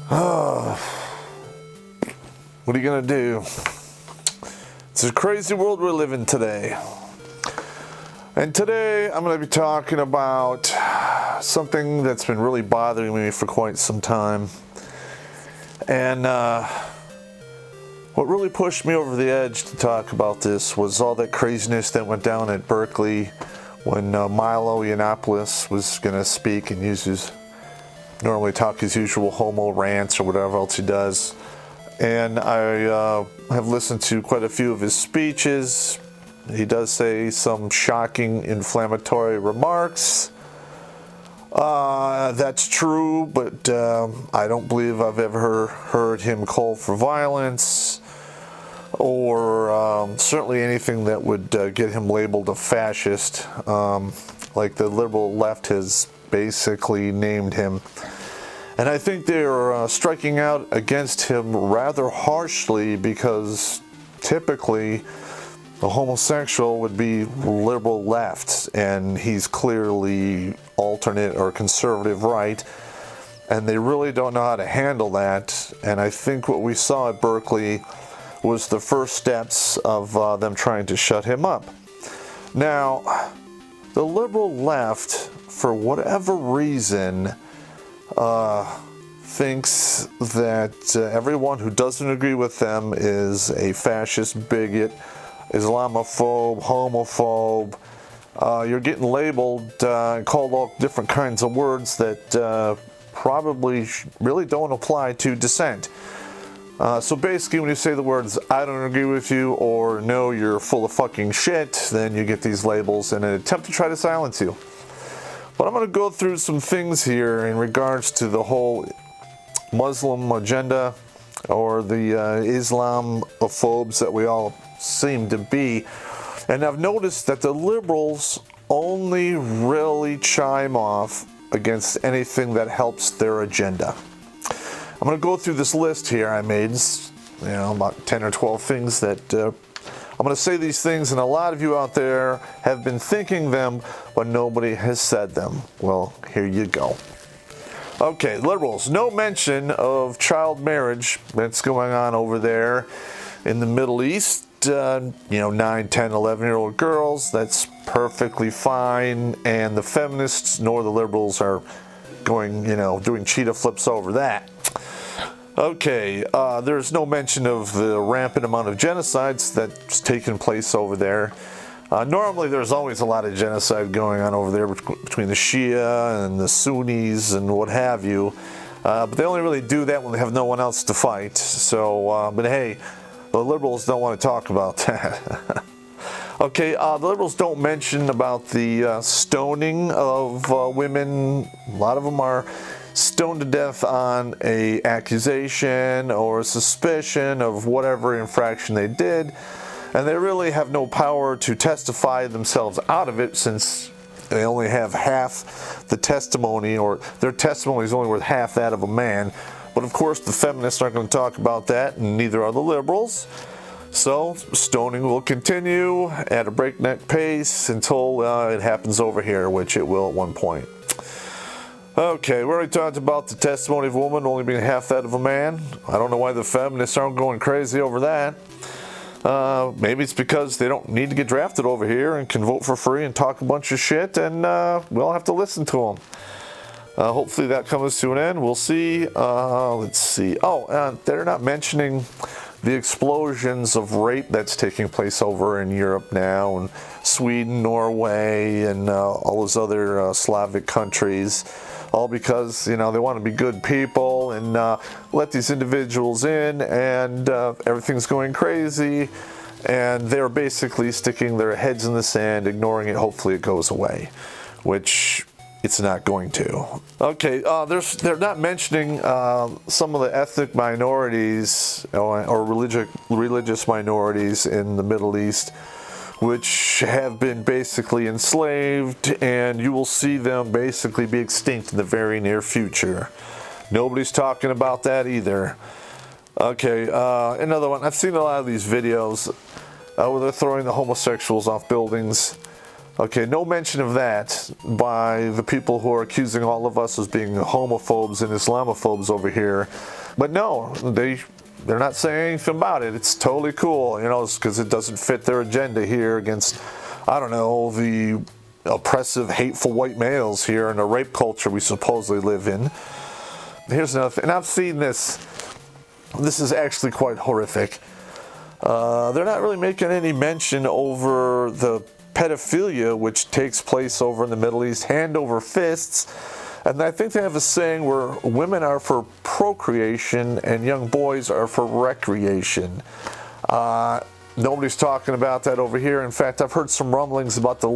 What are you gonna do? It's a crazy world we live in today. And today I'm gonna be talking about something that's been really bothering me for quite some time. And what really pushed me over the edge to talk about this was all that craziness that went down at Berkeley when Milo Yiannopoulos was gonna speak and normally talk his usual homo rants or whatever else he does. And I have listened to quite a few of his speeches. He does say some shocking, inflammatory remarks. That's true, but I don't believe I've ever heard him call for violence or certainly anything that would get him labeled a fascist, like the liberal left has basically named him. And I think they're striking out against him rather harshly because typically the homosexual would be liberal left and he's clearly alternate or conservative right, and they really don't know how to handle that. And I think what we saw at Berkeley was the first steps of them trying to shut him up. Now, the liberal left, for whatever reason, thinks that everyone who doesn't agree with them is a fascist, bigot, Islamophobe, homophobe. You're getting labeled and called all different kinds of words that probably really don't apply to dissent. So basically when you say the words, I don't agree with you, or no, you're full of fucking shit, then you get these labels in an attempt to try to silence you. But I'm going to go through some things here in regards to the whole Muslim agenda or the Islamophobes that we all seem to be. And I've noticed that the liberals only really chime off against anything that helps their agenda. I'm going to go through this list here I made, about 10 or 12 things that I'm going to say these things, and a lot of you out there have been thinking them, but nobody has said them. Well, here you go. Okay, liberals, no mention of child marriage that's going on over there in the Middle East. 9, 10, 11-year-old girls, that's perfectly fine. And the feminists nor the liberals are going, doing cheetah flips over that. Okay, there's no mention of the rampant amount of genocides that's taken place over there. Normally there's always a lot of genocide going on over there between the Shia and the Sunnis and what have you. But they only really do that when they have no one else to fight. So, but hey, the liberals don't want to talk about that. Okay, the liberals don't mention about the stoning of women. A lot of them are stoned to death on a accusation or a suspicion of whatever infraction they did, and they really have no power to testify themselves out of it since they only have half the testimony, or their testimony is only worth half that of a man. But of course the feminists aren't going to talk about that, and neither are the liberals. So stoning will continue at a breakneck pace until it happens over here, which it will at one point. Okay, we already talked about the testimony of a woman only being half that of a man. I don't know why the feminists aren't going crazy over that. Maybe it's because they don't need to get drafted over here and can vote for free and talk a bunch of shit, and we'll have to listen to them. Hopefully that comes to an end. We'll see. Let's see. They're not mentioning the explosions of rape that's taking place over in Europe now, and Sweden, Norway, and all those other Slavic countries. All because, they want to be good people and let these individuals in, and everything's going crazy, and they're basically sticking their heads in the sand, ignoring it. Hopefully it goes away, which it's not going to. Okay, they're not mentioning some of the ethnic minorities or religious minorities in the Middle East, which have been basically enslaved, and you will see them basically be extinct in the very near future. Nobody's talking about that either. Okay, another one. I've seen a lot of these videos where they're throwing the homosexuals off buildings. Okay, no mention of that by the people who are accusing all of us as being homophobes and Islamophobes over here. But no, they're not saying anything about it. It's totally cool, you know, because it doesn't fit their agenda here against, I don't know, the oppressive, hateful white males here in the rape culture we supposedly live in. Here's another thing, and I've seen this. This is actually quite horrific. They're not really making any mention over the pedophilia which takes place over in the Middle East, hand over fists. And I think they have a saying where women are for procreation and young boys are for recreation. Nobody's talking about that over here. In fact, I've heard some rumblings about the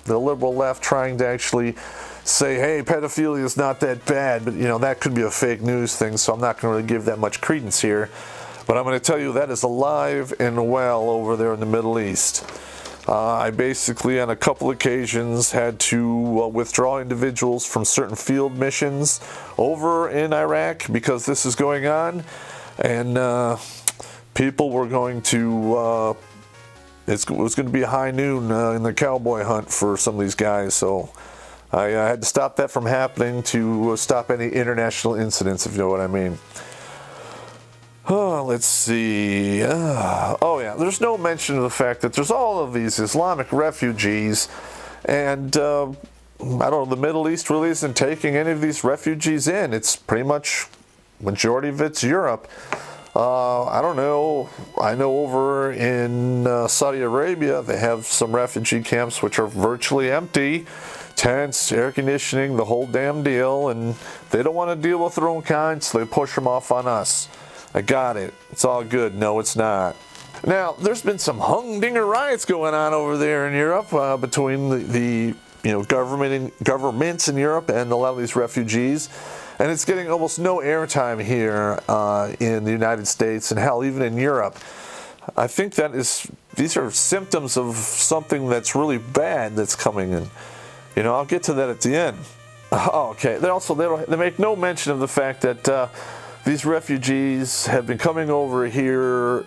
liberal left trying to actually say, hey, pedophilia is not that bad, but you know, that could be a fake news thing, so I'm not going to really give that much credence here. But I'm going to tell you that is alive and well over there in the Middle East. I basically, on a couple occasions, had to withdraw individuals from certain field missions over in Iraq because this is going on, and people were going to, it was going to be a high noon in the cowboy hunt for some of these guys, so I had to stop that from happening to stop any international incidents, if you know what I mean. Oh, let's see. Oh, yeah. There's no mention of the fact that there's all of these Islamic refugees, and I don't know, the Middle East really isn't taking any of these refugees in. It's pretty much, majority of it's Europe. I don't know. I know over in Saudi Arabia, they have some refugee camps which are virtually empty. Tents, air conditioning, the whole damn deal, and they don't want to deal with their own kind, so they push them off on us. I got it. It's all good. No, it's not. Now, there's been some humdinger riots going on over there in Europe between the governments in Europe and a lot of these refugees, and it's getting almost no airtime here in the United States, and hell, even in Europe. I think these are symptoms of something that's really bad that's coming in. You know, I'll get to that at the end. Oh, okay. They make no mention of the fact that these refugees have been coming over here,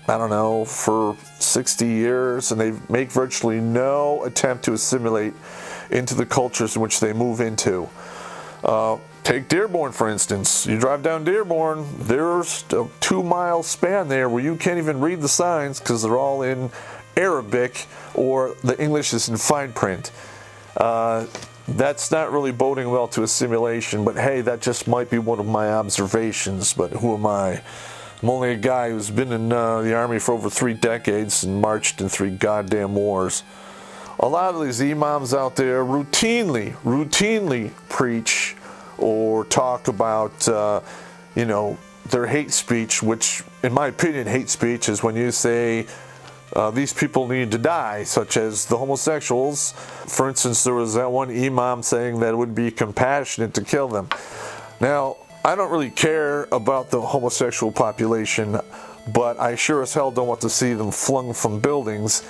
I don't know, for 60 years, and they make virtually no attempt to assimilate into the cultures in which they move into. Take Dearborn, for instance. You drive down Dearborn, there's a 2-mile span there where you can't even read the signs because they're all in Arabic or the English is in fine print. That's not really boding well to assimilation, but hey, that just might be one of my observations, but who am I? I'm only a guy who's been in the Army for over 3 decades and marched in 3 goddamn wars. A lot of these imams out there routinely preach or talk about, their hate speech, which, in my opinion, hate speech is when you say, these people need to die, such as the homosexuals. For instance, there was that one imam saying that it would be compassionate to kill them. Now, I don't really care about the homosexual population, but I sure as hell don't want to see them flung from buildings,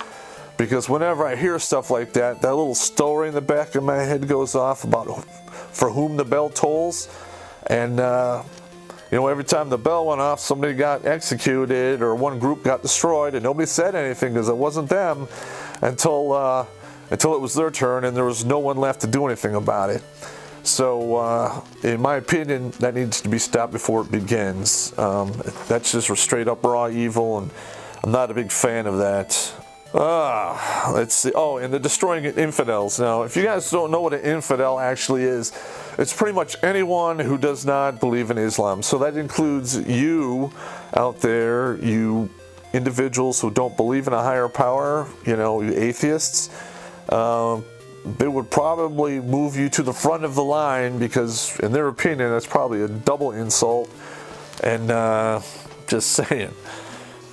because whenever I hear stuff like that, that little story in the back of my head goes off about for whom the bell tolls, and every time the bell went off, somebody got executed or one group got destroyed, and nobody said anything because it wasn't them until it was their turn, and there was no one left to do anything about it. So, in my opinion, that needs to be stopped before it begins. That's just straight up raw evil, and I'm not a big fan of that. Let's see. Oh, and the Destroying Infidels. Now, if you guys don't know what an infidel actually is, it's pretty much anyone who does not believe in Islam. So that includes you out there, you individuals who don't believe in a higher power, you atheists. They would probably move you to the front of the line because, in their opinion, that's probably a double insult. And just saying.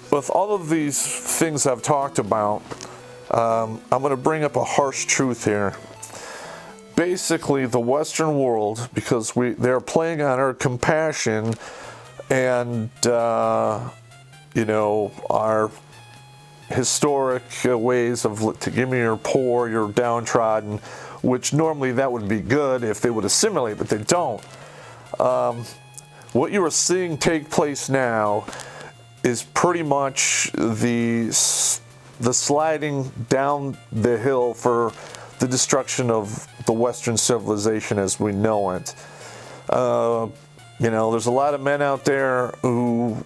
With all of these things I've talked about, I'm going to bring up a harsh truth here. Basically, the Western world, because they're playing on our compassion and, our historic ways to give me your poor, your downtrodden, which normally that would be good if they would assimilate, but they don't. What you are seeing take place now is pretty much the the sliding down the hill for the destruction of the Western civilization as we know it. There's a lot of men out there who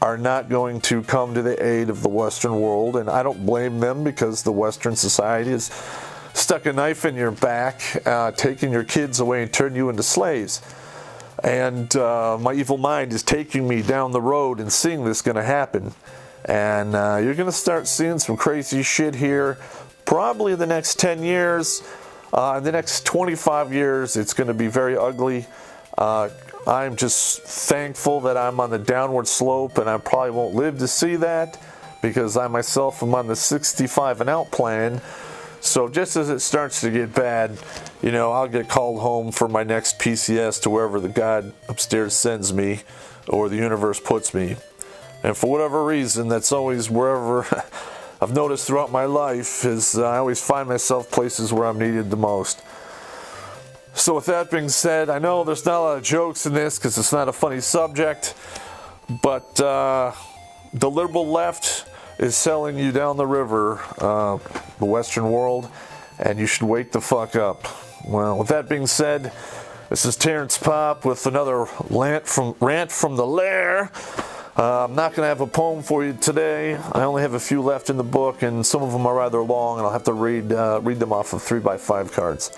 are not going to come to the aid of the Western world, and I don't blame them, because the Western society has stuck a knife in your back, taking your kids away and turning you into slaves. And my evil mind is taking me down the road and seeing this going to happen. And you're going to start seeing some crazy shit here. Probably in the next 10 years, in the next 25 years, it's going to be very ugly. I'm just thankful that I'm on the downward slope, and I probably won't live to see that, because I myself am on the 65 and out plan. So just as it starts to get bad, I'll get called home for my next PCS to wherever the God upstairs sends me, or the universe puts me. And for whatever reason, that's always wherever I've noticed throughout my life, is I always find myself places where I'm needed the most. So with that being said, I know there's not a lot of jokes in this because it's not a funny subject, but the liberal left is selling you down the river, the Western world, and you should wake the fuck up. Well, with that being said, this is Terrence Popp with another rant from the Lair. I'm not going to have a poem for you today. I only have a few left in the book, and some of them are rather long, and I'll have to read them off of 3x5 cards.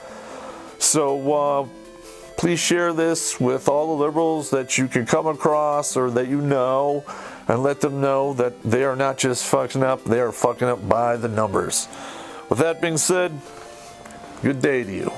So please share this with all the liberals that you can come across or that you know, and let them know that they are not just fucking up, they are fucking up by the numbers. With that being said, good day to you.